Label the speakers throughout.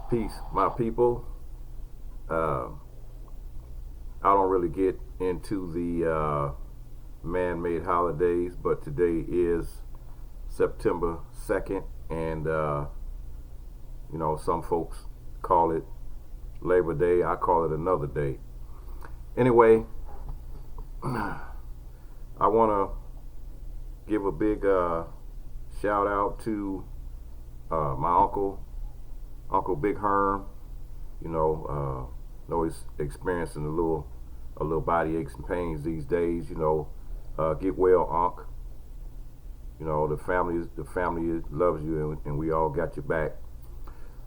Speaker 1: Peace, my people. Uh, I don't really get into the man-made holidays, but today is September 2nd, and some folks call it Labor Day. I call it another day. Anyway, I want to give a big shout out to my Uncle Big Herm. Know he's experiencing a little body aches and pains these days. Get well, Unc. The family loves you, and we all got your back.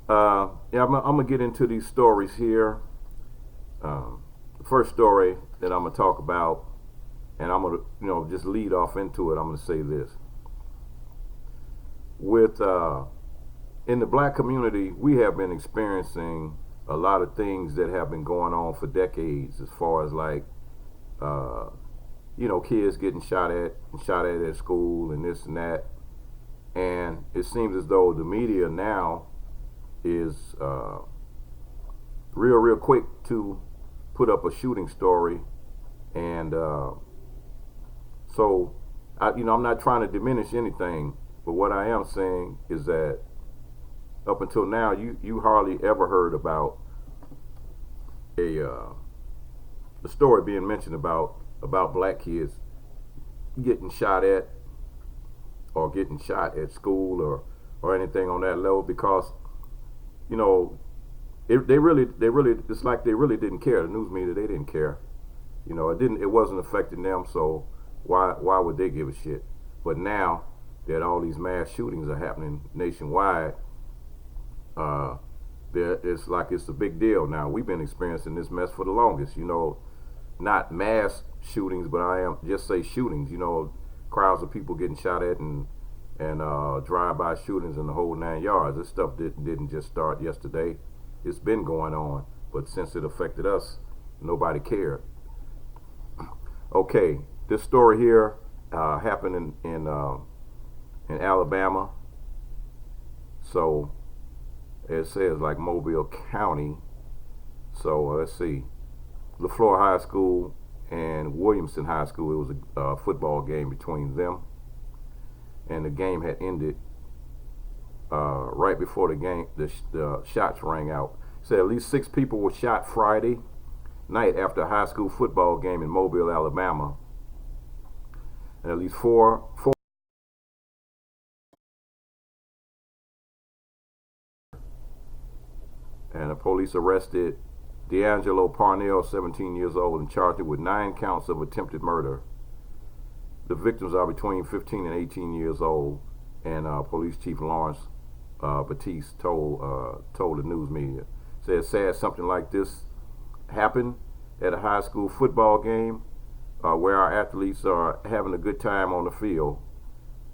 Speaker 1: Yeah, I'm gonna get into these stories here. The first story that I'm gonna talk about, and I'm gonna just lead off into it. I'm gonna say this: with in the black community, we have been experiencing a lot of things that have been going on for decades, as far as like uh, kids getting shot at school and this and that. And it seems as though the media now is real quick to put up a shooting story. And so I'm not trying to diminish anything, but what I am saying is that up until now, you hardly ever heard about a story being mentioned about black kids getting shot at, or getting shot at school, or anything on that level, because you know they really it's like they really didn't care. The news media, they didn't care. It wasn't affecting them, so why would they give a shit? But now that all these mass shootings are happening nationwide, it's like it's a big deal now. We've been experiencing this mess for the longest. Not mass shootings, but I am just say shootings. Crowds of people getting shot at, and drive-by shootings and the whole 9 yards. This stuff didn't just start yesterday. It's been going on, but since it affected us, nobody cared. Okay, this story here happened in Alabama. So it says like Mobile County. So let's see. LaFleur High School and Williamson High School. It was a football game between them, and the game had ended right before the game. The shots rang out. It said at least 6 people were shot Friday night after a high school football game in Mobile, Alabama, and at least four. And the police arrested D'Angelo Parnell, 17 years old, and charged him with 9 counts of attempted murder. The victims are between 15 and 18 years old, and Police Chief Lawrence Batiste told the news media. Said it's sad something like this happened at a high school football game where our athletes are having a good time on the field.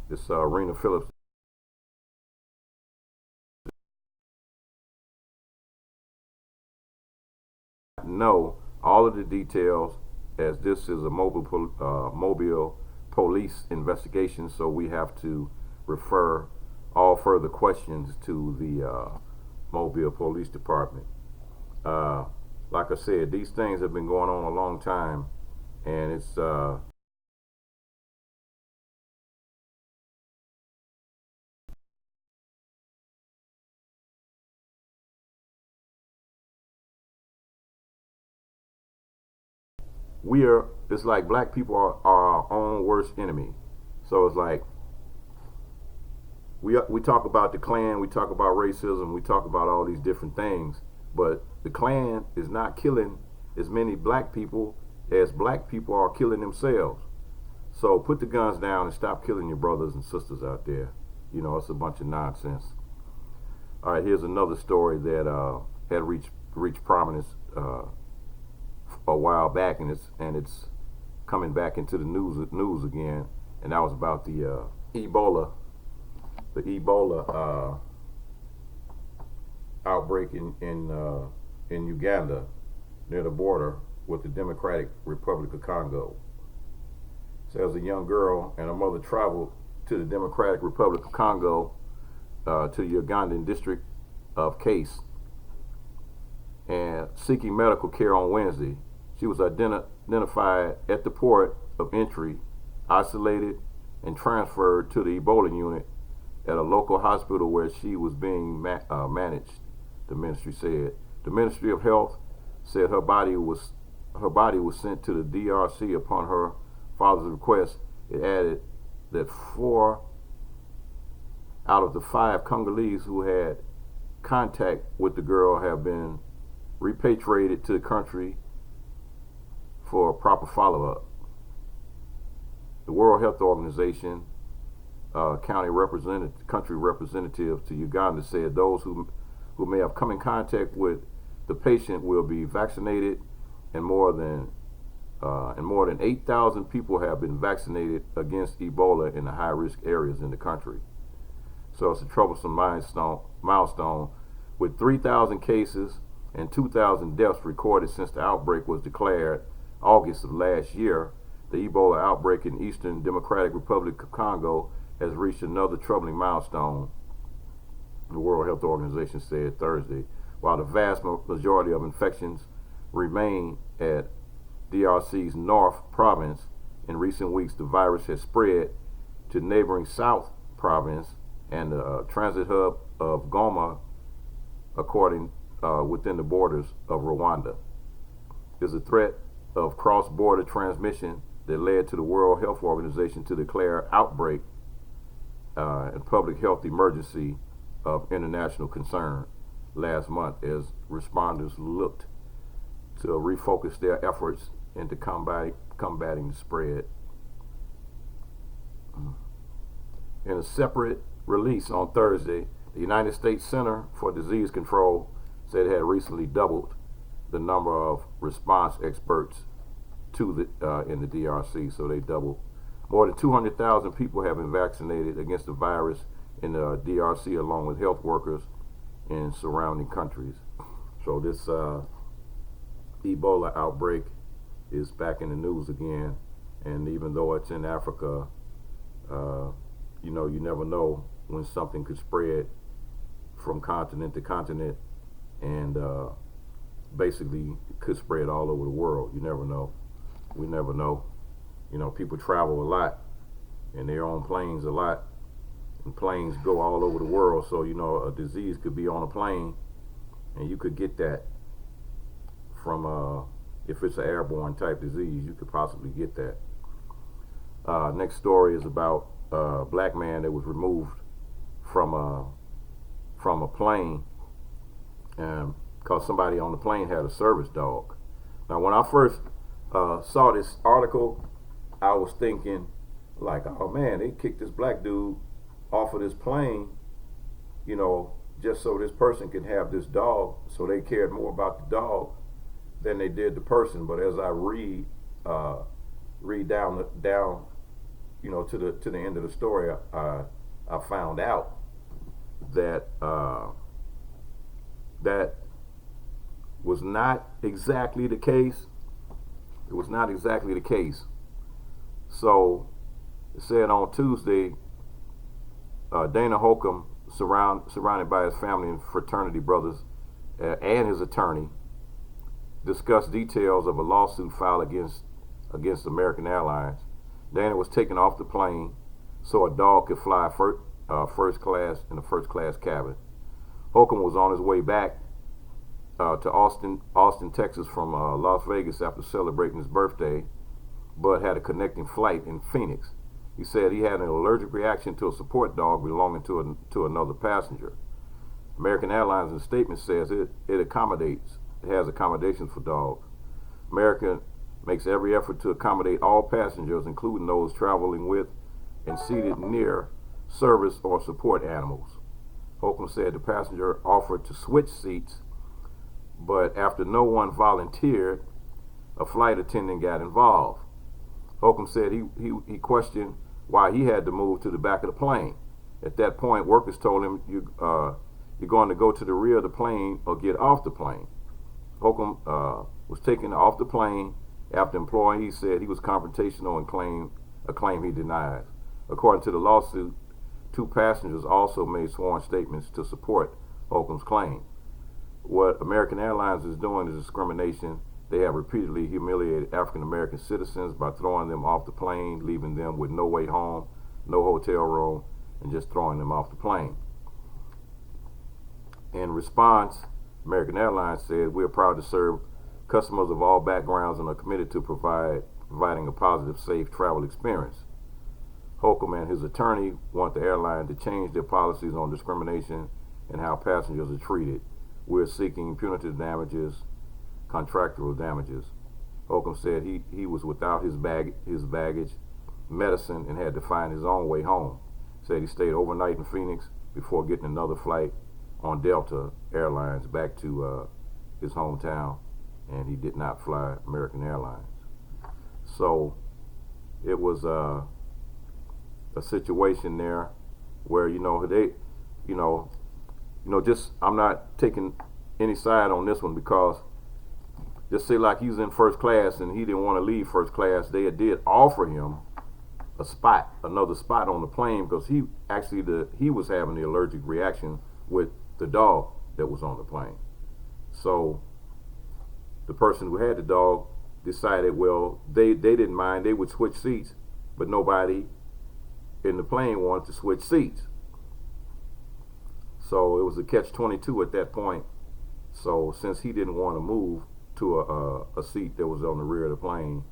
Speaker 1: This Rena Phillips. Know all of the details, as this is a mobile police investigation, so we have to refer all further questions to the Mobile Police Department. Like I said, these things have been going on a long time, and it's it's like black people are our own worst enemy. So it's like we talk about the Klan, we talk about racism, we talk about all these different things, but the Klan is not killing as many black people as black people are killing themselves. So put the guns down and stop killing your brothers and sisters out there. It's a bunch of nonsense. All right, here's another story that had reached prominence a while back, and it's coming back into the news again, and that was about the Ebola outbreak in Uganda, near the border with the Democratic Republic of Congo. So as a young girl and her mother traveled to the Democratic Republic of Congo, to the Ugandan district of Case, and seeking medical care on Wednesday. She was identified at the port of entry, isolated, and transferred to the Ebola unit at a local hospital where she was being managed, the ministry said. The Ministry of Health said her body was sent to the DRC upon her father's request. It added that 4 out of the 5 Congolese who had contact with the girl have been repatriated to the country for proper follow-up. The World Health Organization country representative to Uganda said those who may have come in contact with the patient will be vaccinated, and more than 8,000 people have been vaccinated against Ebola in the high-risk areas in the country. So it's a troublesome milestone with 3,000 cases and 2,000 deaths recorded since the outbreak was declared August of last year. The Ebola outbreak in Eastern Democratic Republic of Congo has reached another troubling milestone, the World Health Organization said Thursday. While the vast majority of infections remain at DRC's North Province, in recent weeks the virus has spread to neighboring South Province and the transit hub of Goma, according within the borders of Rwanda. There's a threat of cross-border transmission that led to the World Health Organization to declare outbreak and public health emergency of international concern last month as responders looked to refocus their efforts into combating the spread. In a separate release on Thursday, the United States Center for Disease Control said it had recently doubled the number of response experts to in the DRC, so they doubled. More than 200,000 people have been vaccinated against the virus in the DRC, along with health workers in surrounding countries. So this Ebola outbreak is back in the news again, and even though it's in Africa, you never know when something could spread from continent to continent, and basically could spread all over the world. You never know. We never know. People travel a lot, and they're on planes a lot, and planes go all over the world. So a disease could be on a plane, and you could get that from if it's an airborne type disease, you could possibly get that. Next story is about a black man that was removed from a plane because somebody on the plane had a service dog. Now, when I first saw this article, I was thinking like, oh man, they kicked this black dude off of this plane, just so this person can have this dog. So they cared more about the dog than they did the person. But as I read down, to the end of the story, I found out that that was not exactly the case. It was not exactly the case. So it said on Tuesday, Dana Holcomb, surrounded by his family and fraternity brothers and his attorney, discussed details of a lawsuit filed against American Airlines. Dana was taken off the plane so a dog could fly first class in the first class cabin. Holcomb was on his way back to Austin, Texas from Las Vegas after celebrating his birthday, but had a connecting flight in Phoenix. He said he had an allergic reaction to a support dog belonging to another passenger. American Airlines, in a statement, says it has accommodations for dogs. American makes every effort to accommodate all passengers, including those traveling with and seated near service or support animals. Holcomb said the passenger offered to switch seats, but after no one volunteered, a flight attendant got involved. Holcomb said he questioned why he had to move to the back of the plane. At that point, workers told him, you're going to go to the rear of the plane or get off the plane. Holcomb was taken off the plane after employees said he was confrontational and a claim he denied. According to the lawsuit, 2 passengers also made sworn statements to support Holcomb's claim. what American Airlines is doing is discrimination. They have repeatedly humiliated African American citizens by throwing them off the plane, leaving them with no way home, no hotel room, and just throwing them off the plane. In response, American Airlines said, "We are proud to serve customers of all backgrounds and are committed to providing a positive, safe travel experience." Holcomb and his attorney want the airline to change their policies on discrimination and how passengers are treated. "We're seeking punitive damages, contractual damages." Holcomb said he was without his baggage, medicine, and had to find his own way home. Said he stayed overnight in Phoenix before getting another flight on Delta Airlines back to his hometown, and he did not fly American Airlines. So it was a situation there where just I'm not taking any side on this one, because just say like he's in first class and he didn't want to leave first class, they did offer him another spot on the plane, because he was having the allergic reaction with the dog that was on the plane. So the person who had the dog decided, well, they didn't mind, they would switch seats, but nobody in the plane wanted to switch seats. So it was a catch-22 at that point. So since he didn't want to move to a seat that was on the rear of the plane,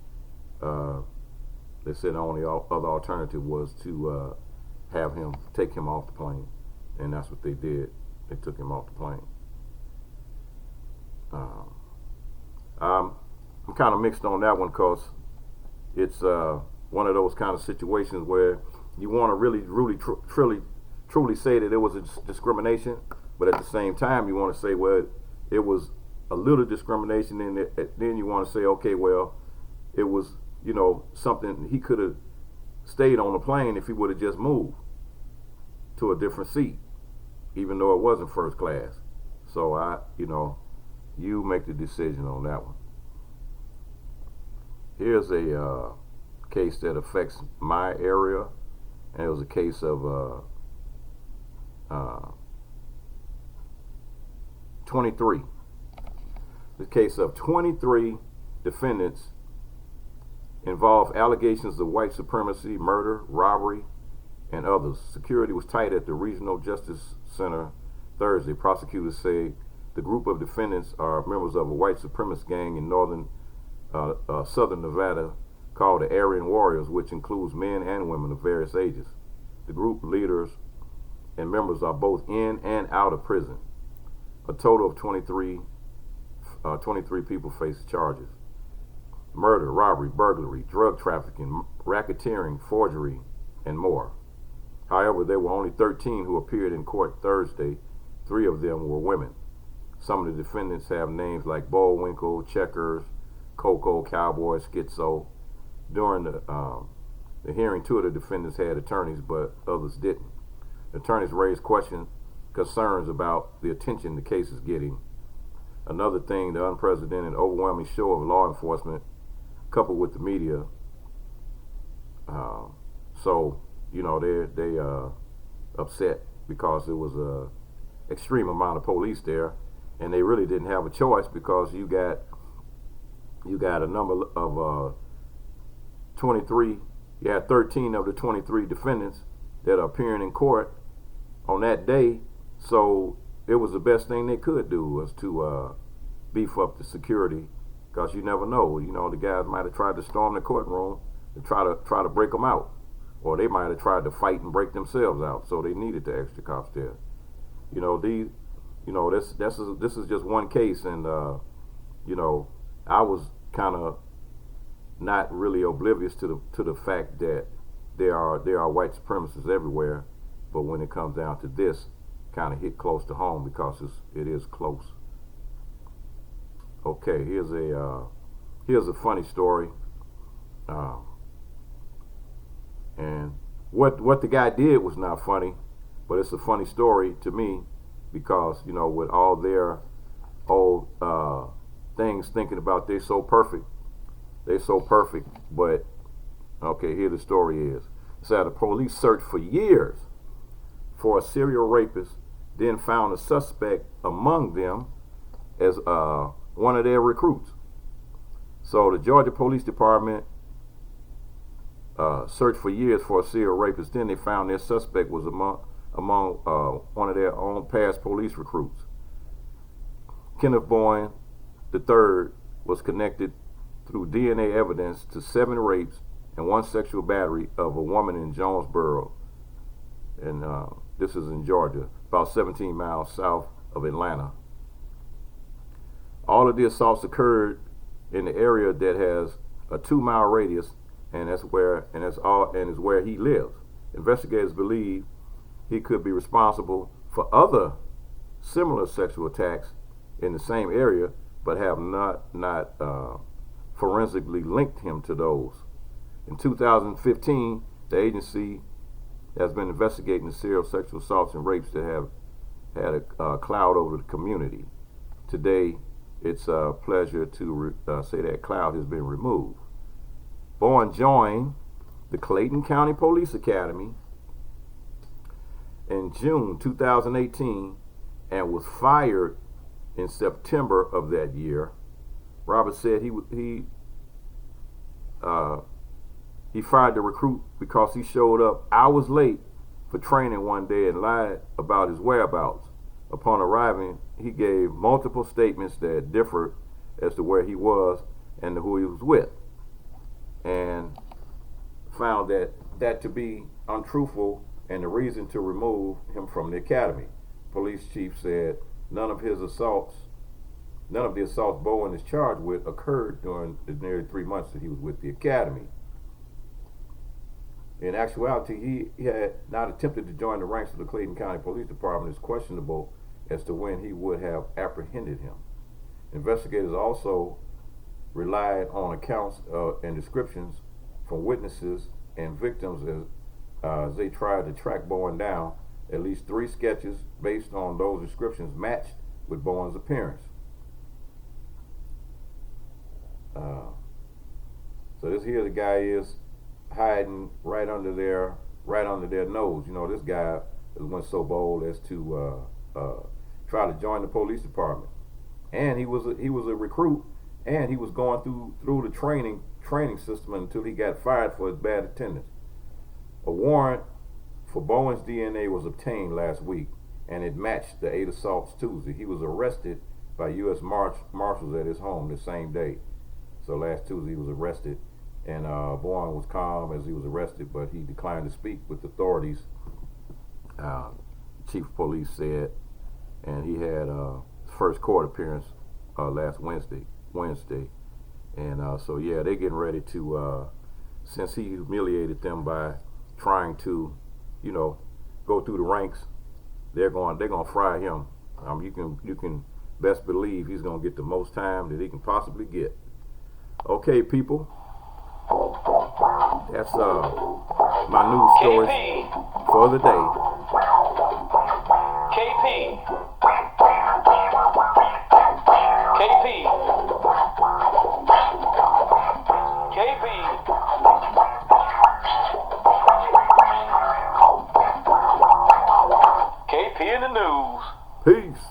Speaker 1: they said the only other alternative was to take him off the plane, and that's what they did. They took him off the plane. I'm kind of mixed on that one, because it's one of those kind of situations where you want to really, truly say that it was a discrimination, but at the same time you want to say, well, it was a little discrimination, and then you want to say, okay, well, it was something he could have stayed on the plane if he would have just moved to a different seat, even though it wasn't first class. So you make the decision on that one. Here's a case that affects my area, and it was a case of 23. The case of 23 defendants involved allegations of white supremacy, murder, robbery, and others. Security was tight at the Regional Justice Center Thursday. Prosecutors say the group of defendants are members of a white supremacist gang in southern Nevada called the Aryan Warriors, which includes men and women of various ages. The group leaders and members are both in and out of prison. A total of 23 people face charges: murder, robbery, burglary, drug trafficking, racketeering, forgery, and more. However, there were only 13 who appeared in court Thursday. 3 of them were women. Some of the defendants have names like Bullwinkle, Checkers, Coco, Cowboy, Schizo. During the hearing, 2 of the defendants had attorneys, but others didn't. The attorneys raised concerns about the attention the case is getting. Another thing, the unprecedented, overwhelming show of law enforcement, coupled with the media. They upset because it was a extreme amount of police there, and they really didn't have a choice, because you got a number of 23. You had 13 of the 23 defendants that are appearing in court on that day. So it was the best thing they could do was to beef up the security, because you never know. The guys might have tried to storm the courtroom and try to break them out, or they might have tried to fight and break themselves out. So they needed the extra cops there. This is just one case, and I was kind of not really oblivious to the fact that there are white supremacists everywhere, but when it comes down to this, kind of hit close to home, because it is close. Okay, here's a funny story, and what the guy did was not funny, but it's a funny story to me, because with all their old things thinking about they're so perfect, but okay, here the story is. It said the police searched for years for a serial rapist, then found a suspect among them as one of their recruits. So the Georgia Police Department searched for years for a serial rapist. Then they found their suspect was among one of their own past police recruits. Kenneth Bowen III was connected through DNA evidence to 7 rapes and 1 sexual battery of a woman in Jonesboro, and this is in Georgia, about 17 miles south of Atlanta. All of the assaults occurred in the area that has a 2-mile radius, and is where he lives. Investigators believe he could be responsible for other similar sexual attacks in the same area, but have not forensically linked him to those. In 2015, the agency has been investigating the serial sexual assaults and rapes that have had a cloud over the community. Today, it's a pleasure to say that cloud has been removed. Bowen joined the Clayton County Police Academy in June 2018 and was fired in September of that year. Robert said he fired the recruit because he showed up hours late for training one day and lied about his whereabouts. Upon arriving, he gave multiple statements that differed as to where he was and who he was with, and found that to be untruthful and the reason to remove him from the academy. Police chief said none of the assaults Bowen is charged with occurred during the nearly 3 months that he was with the academy. In actuality, he had not attempted to join the ranks of the Clayton County Police Department. It's questionable as to when he would have apprehended him. Investigators also relied on accounts and descriptions from witnesses and victims as they tried to track Bowen down. At least 3 sketches based on those descriptions matched with Bowen's appearance. So this here, the guy is hiding right under their nose. You know, this guy went so bold as to try to join the police department, and he was a recruit, and he was going through the training system until he got fired for his bad attendance. A warrant for Bowen's DNA was obtained last week, and it matched the 8 assaults Tuesday. He was arrested by U.S. Marshals at his home the same day. So last Tuesday he was arrested, and Bowen was calm as he was arrested, but he declined to speak with authorities. Chief of Police said, and he had his first court appearance last Wednesday, and so yeah, they're getting ready to, since he humiliated them by trying to, go through the ranks, they're gonna fry him. You can best believe he's gonna get the most time that he can possibly get. Okay, people, that's my news stories for the day.
Speaker 2: KP. KP in the news.
Speaker 1: Peace.